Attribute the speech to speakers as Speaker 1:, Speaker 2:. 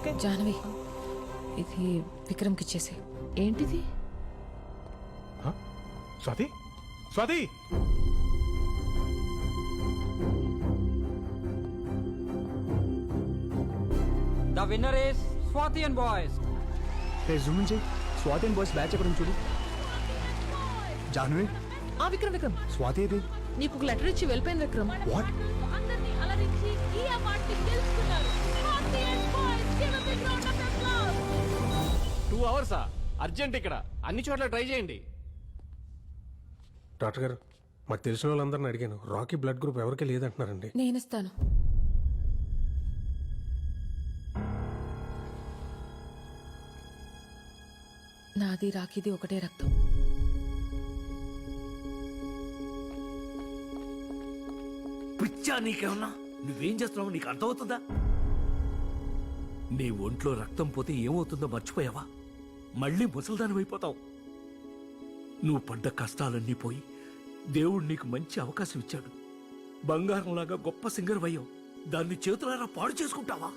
Speaker 1: Okay.
Speaker 2: Jahnavi, ఇది విక్రమ్కి ఇచ్చేసే.
Speaker 1: ఏంటిది?
Speaker 3: Swathi, Swathi,
Speaker 4: The winner is Swati and boys.
Speaker 5: Zoom నుంచి స్వాతి అండ్ బాయ్స్ బ్యాచ్ ఎక్కడ చూడు. జాహ్నవి,
Speaker 2: విక్రమ్ విక్రమ్,
Speaker 5: స్వాతి ఏది?
Speaker 2: నీకు ఒక లెటర్ ఇచ్చి వెళ్ళిపోయింది విక్రమ్.
Speaker 5: వాట్?
Speaker 6: అందరినీ అలరించి ఈ అవార్డుని గెలుచుకున్నారు. Swati and boys, give a big round of applause.
Speaker 7: 2 hours urgent ఇక్కడ అన్ని చోట్ల ట్రై చేయండి.
Speaker 3: డాక్టర్ గారు, మాకు తెలిసిన వాళ్ళందరిని అడిగాను. రాకీ బ్లడ్ గ్రూప్ ఎవరికి లేదంటున్నారండి.
Speaker 2: నేను ఇస్తాను. నాది రాకీది ఒకటే రక్తం.
Speaker 8: పిచ్చా నీకేమన్నా? నువ్వేం చేస్తున్నావు నీకు అర్థమవుతుందా? నీ ఒంట్లో రక్తం పోతే ఏమవుతుందో మర్చిపోయావా? మళ్ళీ ముసల్దాని అయిపోతావు. నువ్వు పడ్డ కష్టాలన్నీ పోయి దేవుడు నీకు మంచి అవకాశం ఇచ్చాడు. బంగారంలాగా గొప్ప సింగర్ అయ్యావు. దాన్ని చేతులారా పాడు చేసుకుంటావా?